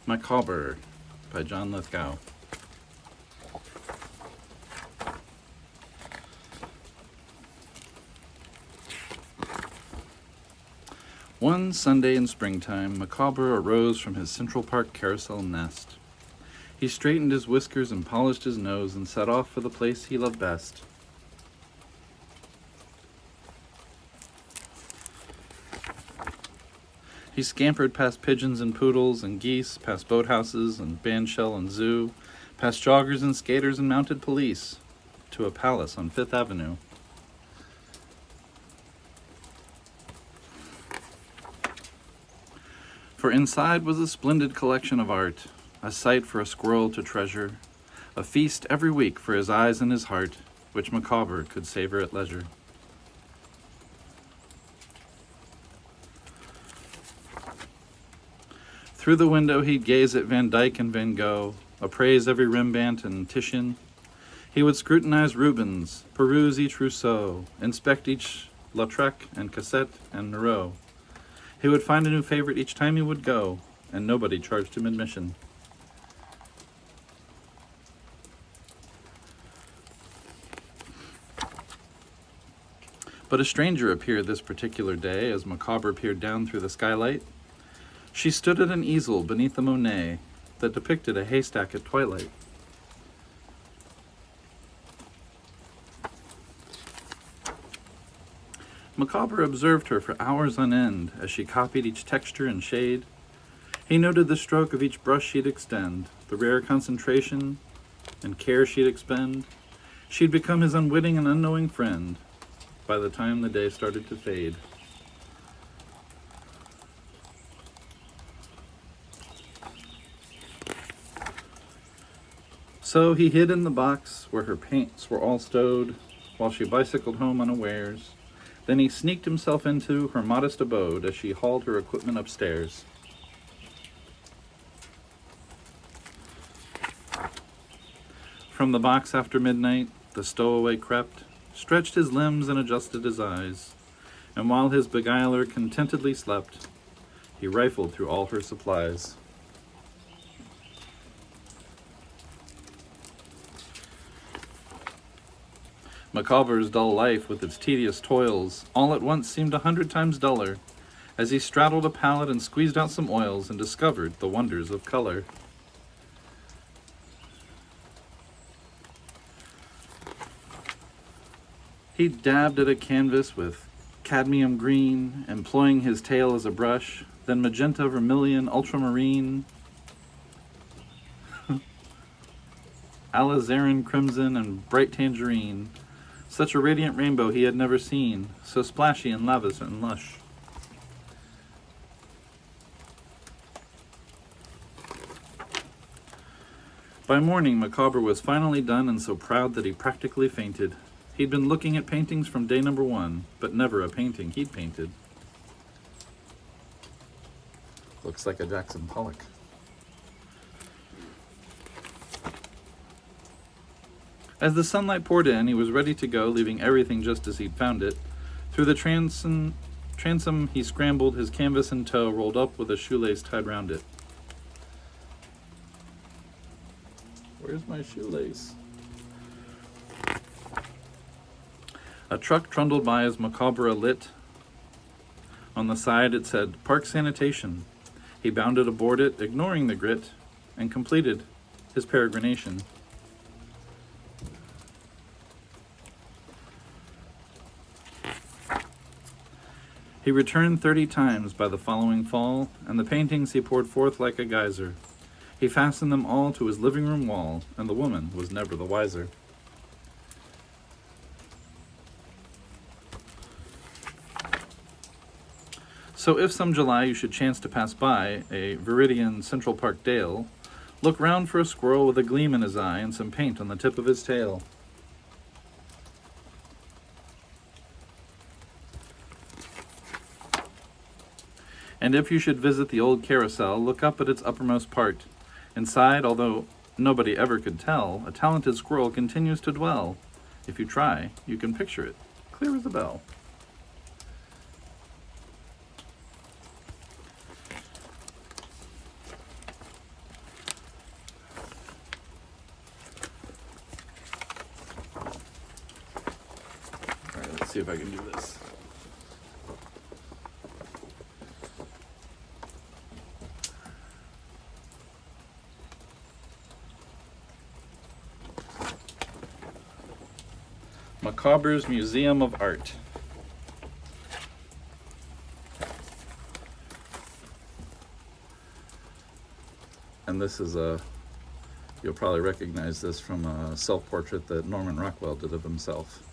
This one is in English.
Micawber by John Lithgow. One Sunday in springtime, Micawber arose from his Central Park carousel nest. He straightened his whiskers and polished his nose and set off for the place he loved best. He scampered past pigeons and poodles and geese, past boathouses and bandshell and zoo, past joggers and skaters and mounted police, to a palace on Fifth Avenue. For inside was a splendid collection of art, a sight for a squirrel to treasure, a feast every week for his eyes and his heart, which Micawber could savor at leisure. Through the window he'd gaze at Van Dyck and Van Gogh, appraise every Rembrandt and Titian. He would scrutinize Rubens, peruse each Rousseau, inspect each Lautrec and Cassette and Miro. He would find a new favorite each time he would go, and nobody charged him admission. But a stranger appeared this particular day as Micawber peered down through the skylight. She stood at an easel beneath a Monet that depicted a haystack at twilight. Micawber observed her for hours on end as she copied each texture and shade. He noted the stroke of each brush she'd extend, the rare concentration and care she'd expend. She'd become his unwitting and unknowing friend by the time the day started to fade. So he hid in the box where her paints were all stowed while she bicycled home unawares. Then he sneaked himself into her modest abode as she hauled her equipment upstairs. From the box after midnight, the stowaway crept, stretched his limbs and adjusted his eyes, and while his beguiler contentedly slept, he rifled through all her supplies. Micawber's dull life, with its tedious toils, all at once seemed 100 times duller, as he straddled a palette and squeezed out some oils and discovered the wonders of color. He dabbed at a canvas with cadmium green, employing his tail as a brush, then magenta, vermilion, ultramarine, alizarin crimson, and bright tangerine. Such a radiant rainbow he had never seen, so splashy and lavish and lush. By morning, Micawber was finally done and so proud that he practically fainted. He'd been looking at paintings from day number 1, but never a painting he'd painted. Looks like a Jackson Pollock. As the sunlight poured in, he was ready to go, leaving everything just as he'd found it. Through the transom he scrambled, his canvas in tow, rolled up with a shoelace tied round it. Where's my shoelace? A truck trundled by as Micawber lit. On the side it said, "Park Sanitation." He bounded aboard it, ignoring the grit, and completed his peregrination. He returned 30 times by the following fall, and the paintings he poured forth like a geyser. He fastened them all to his living room wall, and the woman was never the wiser. So if some July you should chance to pass by a Viridian Central Park dale, look round for a squirrel with a gleam in his eye and some paint on the tip of his tail. And if you should visit the old carousel, look up at its uppermost part. Inside, although nobody ever could tell, a talented squirrel continues to dwell. If you try, you can picture it, clear as a bell. Let's see if I can do this. Micawber's Museum of Art. And this is you'll probably recognize this from a self-portrait that Norman Rockwell did of himself.